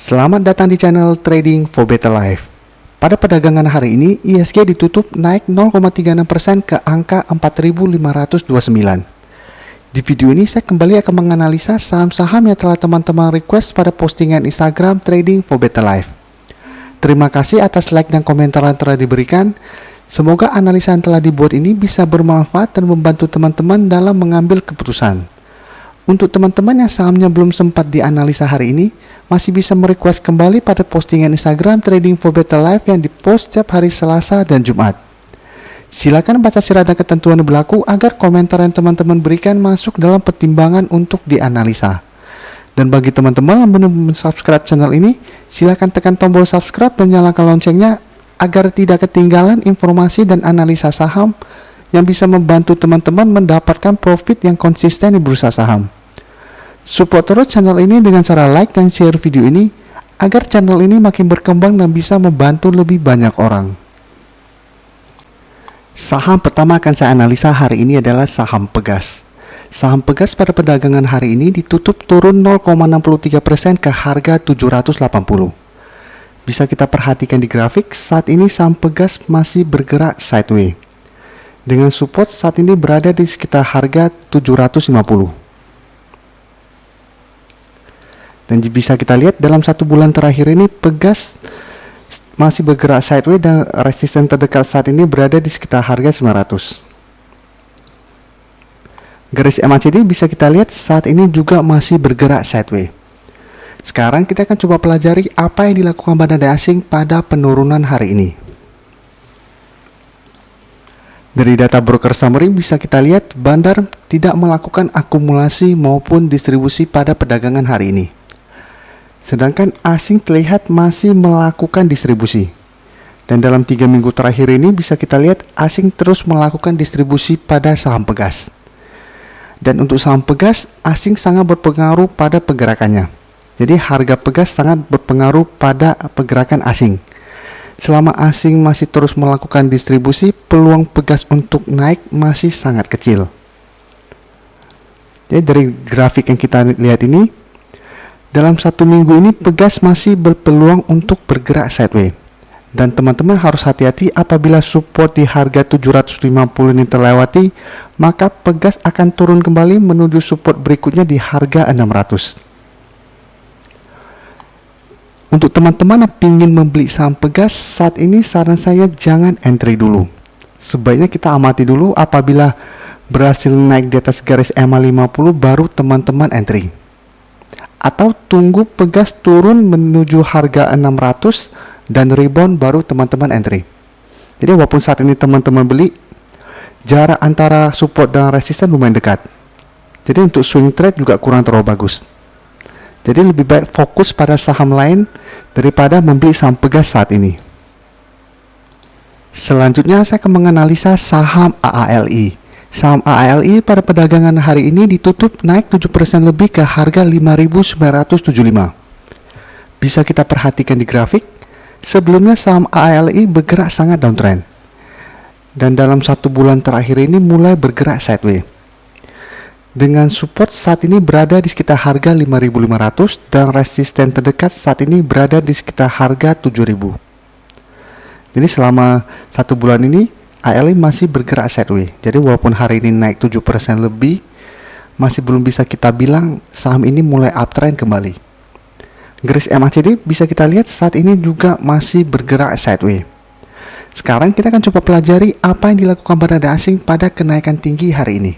Selamat datang di channel Trading for Better Life. Pada perdagangan hari ini, ISG ditutup naik 0,36% ke angka 4.529. Di video ini saya kembali akan menganalisa saham-saham yang telah teman-teman request pada postingan Instagram Trading for Better Life. Terima kasih atas like dan komentar yang telah diberikan. Semoga analisa yang telah dibuat ini bisa bermanfaat dan membantu teman-teman dalam mengambil keputusan. Untuk teman-teman yang sahamnya belum sempat dianalisa hari ini, masih bisa merequest kembali pada postingan Instagram Trading for Better Life yang dipost setiap hari Selasa dan Jumat. Silakan baca syarat dan ketentuan yang berlaku agar komentar yang teman-teman berikan masuk dalam pertimbangan untuk dianalisa. Dan bagi teman-teman yang belum subscribe channel ini, silakan tekan tombol subscribe dan nyalakan loncengnya agar tidak ketinggalan informasi dan analisa saham yang bisa membantu teman-teman mendapatkan profit yang konsisten di bursa saham. Support terus channel ini dengan cara like dan share video ini agar channel ini makin berkembang dan bisa membantu lebih banyak orang. Saham pertama akan saya analisa hari ini adalah saham Pegas. Saham Pegas pada perdagangan hari ini ditutup turun 0,63% ke harga 780. Bisa kita perhatikan di grafik, saat ini saham Pegas masih bergerak sideways. Dengan support saat ini berada di sekitar harga 750. Dan bisa kita lihat dalam 1 bulan terakhir ini Pegas masih bergerak sideways dan resisten terdekat saat ini berada di sekitar harga 900. Garis MACD bisa kita lihat saat ini juga masih bergerak sideways. Sekarang kita akan coba pelajari apa yang dilakukan bandar asing pada penurunan hari ini. Dari data broker summary bisa kita lihat bandar tidak melakukan akumulasi maupun distribusi pada perdagangan hari ini. Sedangkan asing terlihat masih melakukan distribusi. Dan dalam 3 minggu terakhir ini bisa kita lihat asing terus melakukan distribusi pada saham Pegas. Dan untuk saham Pegas, asing sangat berpengaruh pada pergerakannya. Jadi harga Pegas sangat berpengaruh pada pergerakan asing. Selama asing masih terus melakukan distribusi, peluang Pegas untuk naik masih sangat kecil. Jadi dari grafik yang kita lihat ini, dalam 1 minggu ini Pegas masih berpeluang untuk bergerak sideways. Dan teman-teman harus hati-hati apabila support di harga 750 ini terlewati, maka Pegas akan turun kembali menuju support berikutnya di harga 600. Untuk teman-teman yang ingin membeli saham Pegas, saat ini saran saya jangan entry dulu. Sebaiknya kita amati dulu apabila berhasil naik di atas garis EMA 50 baru teman-teman entry. Atau tunggu Pegas turun menuju harga 600 dan rebound baru teman-teman entry. Jadi walaupun saat ini teman-teman beli, jarak antara support dan resisten lumayan dekat. Jadi untuk swing trade juga kurang terlalu bagus. Jadi lebih baik fokus pada saham lain daripada membeli saham Pegas saat ini. Selanjutnya saya akan menganalisa saham AALI. Saham AALI pada perdagangan hari ini ditutup naik 7% lebih ke harga 5.975. Bisa kita perhatikan di grafik, sebelumnya saham AALI bergerak sangat downtrend. Dan dalam 1 bulan terakhir ini mulai bergerak sideways. Dengan support saat ini berada di sekitar harga 5.500 dan resisten terdekat saat ini berada di sekitar harga 7.000. Jadi selama 1 bulan ini ALI masih bergerak sideways. Jadi walaupun hari ini naik 7% lebih, masih belum bisa kita bilang saham ini mulai uptrend kembali. Garis MACD bisa kita lihat saat ini juga masih bergerak sideways. Sekarang kita akan coba pelajari apa yang dilakukan bandar asing pada kenaikan tinggi hari ini.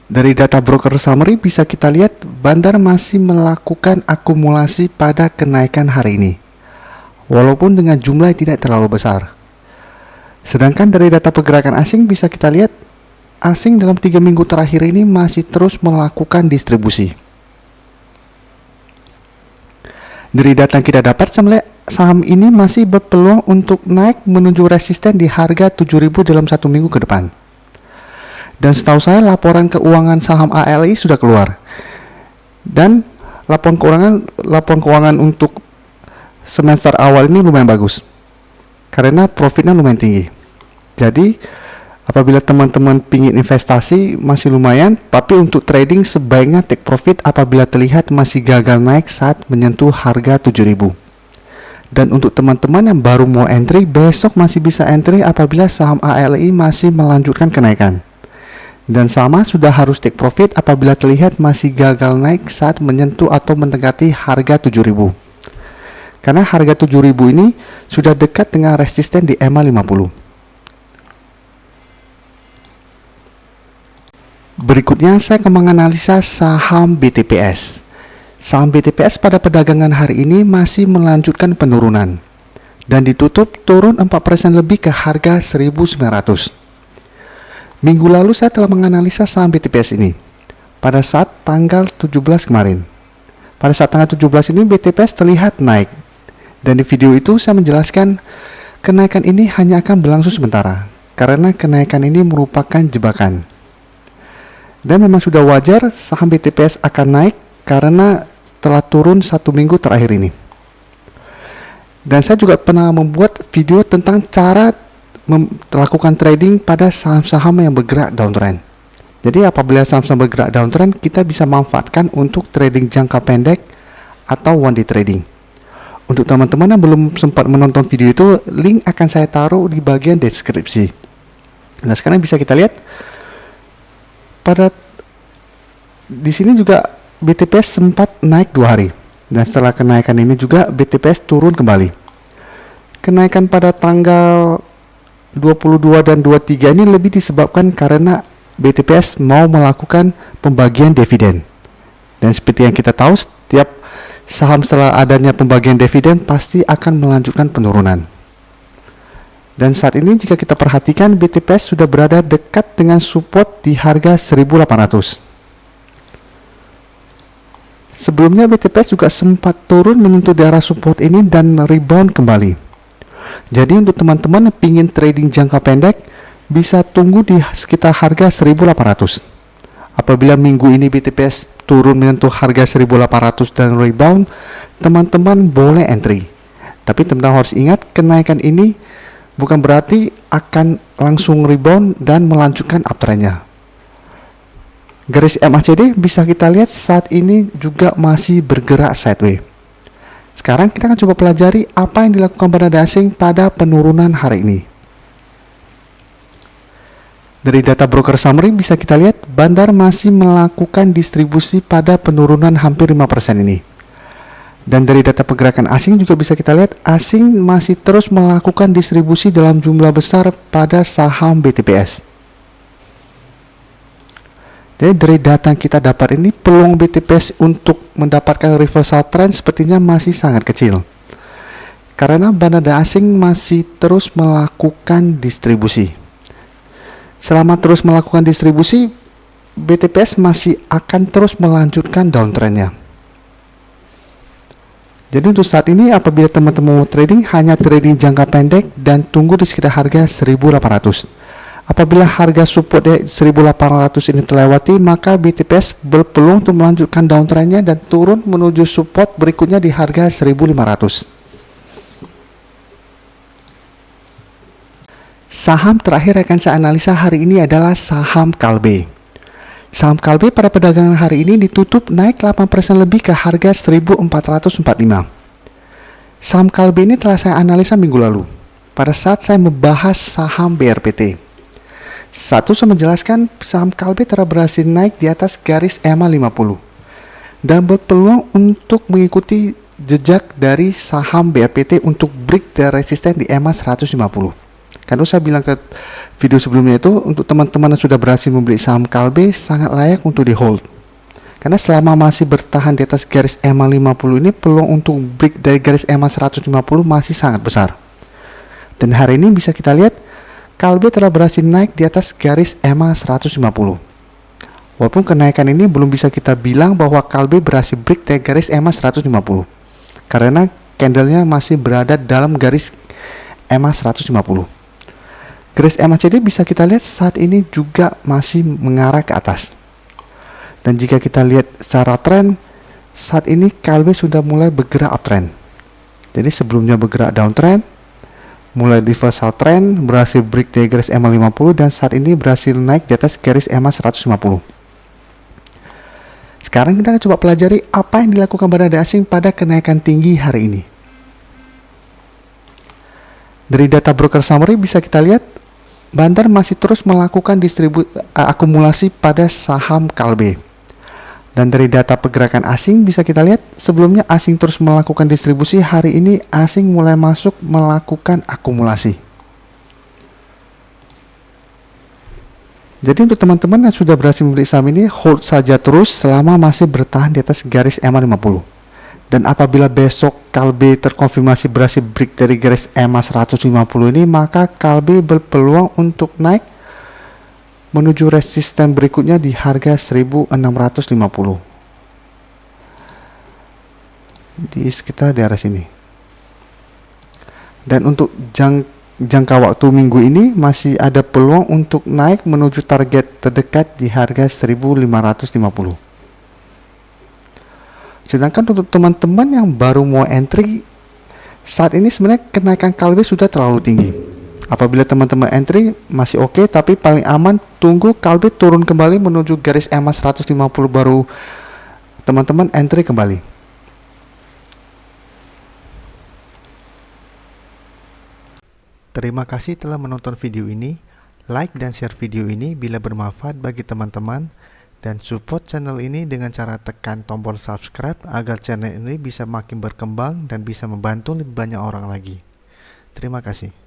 Dari data broker summary bisa kita lihat bandar masih melakukan akumulasi pada kenaikan hari ini, walaupun dengan jumlah yang tidak terlalu besar. Sedangkan dari data pergerakan asing bisa kita lihat asing dalam 3 minggu terakhir ini masih terus melakukan distribusi. Dari data yang kita dapat, saham ini masih berpeluang untuk naik menuju resisten di harga 7.000 dalam 1 minggu ke depan. Dan setahu saya laporan keuangan saham ALI sudah keluar. Dan laporan keuangan untuk semester awal ini lumayan bagus. Karena profitnya lumayan tinggi. Jadi Apabila teman-teman pingin investasi masih lumayan, tapi untuk trading sebaiknya take profit apabila terlihat masih gagal naik saat menyentuh harga 7.000. Dan untuk teman-teman yang baru mau entry, besok masih bisa entry apabila saham ALI masih melanjutkan kenaikan. Dan sama, sudah harus take profit apabila terlihat masih gagal naik saat menyentuh atau mendekati harga 7.000. Karena harga 7.000 ini sudah dekat dengan resisten di EMA 50. Berikutnya saya akan menganalisa saham BTPS. Saham BTPS pada perdagangan hari ini masih melanjutkan penurunan dan ditutup turun 4% lebih ke harga 1.900. Minggu lalu saya telah menganalisa saham BTPS ini pada saat tanggal 17 kemarin. Pada saat tanggal 17 ini BTPS terlihat naik, dan di video itu saya menjelaskan kenaikan ini hanya akan berlangsung sementara karena kenaikan ini merupakan jebakan. Dan memang sudah wajar saham BTPS akan naik karena telah turun 1 minggu terakhir ini. Dan saya juga pernah membuat video tentang cara melakukan trading pada saham-saham yang bergerak downtrend. Jadi apabila saham-saham bergerak downtrend, kita bisa manfaatkan untuk trading jangka pendek atau one day trading. Untuk teman-teman yang belum sempat menonton video itu, link akan saya taruh di bagian deskripsi. Nah, sekarang bisa kita lihat di sini juga BTPS sempat naik 2 hari, dan setelah kenaikan ini juga BTPS turun kembali. Kenaikan pada tanggal 22 dan 23 ini lebih disebabkan karena BTPS mau melakukan pembagian dividen. Dan seperti yang kita tahu, setiap saham setelah adanya pembagian dividen pasti akan melanjutkan penurunan. Dan saat ini jika kita perhatikan, BTPS sudah berada dekat dengan support di harga 1.800. Sebelumnya BTPS juga sempat turun menyentuh daerah support ini dan rebound kembali. Jadi untuk teman-teman yang ingin trading jangka pendek, bisa tunggu di sekitar harga 1.800. Apabila minggu ini BTPS turun menyentuh harga 1.800 dan rebound, teman-teman boleh entry. Tapi teman-teman harus ingat, kenaikan ini bukan berarti akan langsung rebound dan melanjutkan uptrendnya. Garis MACD bisa kita lihat saat ini juga masih bergerak sideways. Sekarang kita akan coba pelajari apa yang dilakukan bandar asing pada penurunan hari ini. Dari data broker summary bisa kita lihat bandar masih melakukan distribusi pada penurunan hampir 5% ini. Dan dari data pergerakan asing juga bisa kita lihat asing masih terus melakukan distribusi dalam jumlah besar pada saham BTPS. Jadi dari data yang kita dapat ini, peluang BTPS untuk mendapatkan reversal trend sepertinya masih sangat kecil. Karena bandar asing masih terus melakukan distribusi. Selama terus melakukan distribusi, BTPS masih akan terus melanjutkan downtrendnya. Jadi untuk saat ini apabila teman-teman mau trading, hanya trading jangka pendek dan tunggu di sekitar harga 1.800. Apabila harga support 1.800 ini terlewati, maka BTPS berpeluang untuk melanjutkan downtrendnya dan turun menuju support berikutnya di harga 1.500. Saham terakhir akan saya analisa hari ini adalah saham Kalbe. Saham Kalbe pada perdagangan hari ini ditutup naik 8% lebih ke harga 1.445. Saham Kalbe ini telah saya analisa minggu lalu pada saat saya membahas saham BRPT. Satu, saya menjelaskan saham Kalbe telah berhasil naik di atas garis EMA 50 dan berpeluang untuk mengikuti jejak dari saham BRPT untuk break dari resisten di EMA 150. Karena saya bilang ke video sebelumnya itu, untuk teman-teman yang sudah berhasil membeli saham Kalbe sangat layak untuk di hold. Karena selama masih bertahan di atas garis EMA 50 ini, peluang untuk break dari garis EMA 150 masih sangat besar. Dan hari ini bisa kita lihat Kalbe telah berhasil naik di atas garis EMA 150. Walaupun kenaikan ini belum bisa kita bilang bahwa Kalbe berhasil break dari garis EMA 150. Karena candlenya masih berada dalam garis EMA 150. Garis MACD bisa kita lihat saat ini juga masih mengarah ke atas. Dan jika kita lihat secara tren, saat ini Kalbe sudah mulai bergerak uptrend. Jadi sebelumnya bergerak downtrend, mulai reversal trend, berhasil break dari garis EMA 50 dan saat ini berhasil naik di atas garis EMA 150. Sekarang kita akan coba pelajari apa yang dilakukan barada asing pada kenaikan tinggi hari ini. Dari data broker summary bisa kita lihat Bandar masih terus melakukan akumulasi pada saham Kalbe. Dan dari data pergerakan asing bisa kita lihat sebelumnya asing terus melakukan distribusi, hari ini asing mulai masuk melakukan akumulasi. Jadi untuk teman-teman yang sudah berhasil membeli saham ini, hold saja terus selama masih bertahan di atas garis EMA 50. Dan apabila besok Kalbe terkonfirmasi berhasil break dari garis EMA 150 ini, maka Kalbe berpeluang untuk naik menuju resisten berikutnya di harga 1650. Di sekitar di arah sini. Dan untuk jangka waktu minggu ini masih ada peluang untuk naik menuju target terdekat di harga 1550. Sedangkan untuk teman-teman yang baru mau entry, saat ini sebenarnya kenaikan Kalbe sudah terlalu tinggi. Apabila teman-teman entry masih oke, tapi paling aman tunggu Kalbe turun kembali menuju garis EMA 150 baru teman-teman entry kembali. Terima kasih telah menonton video ini. Like dan share video ini bila bermanfaat bagi teman-teman. Dan support channel ini dengan cara tekan tombol subscribe agar channel ini bisa makin berkembang dan bisa membantu lebih banyak orang lagi. Terima kasih.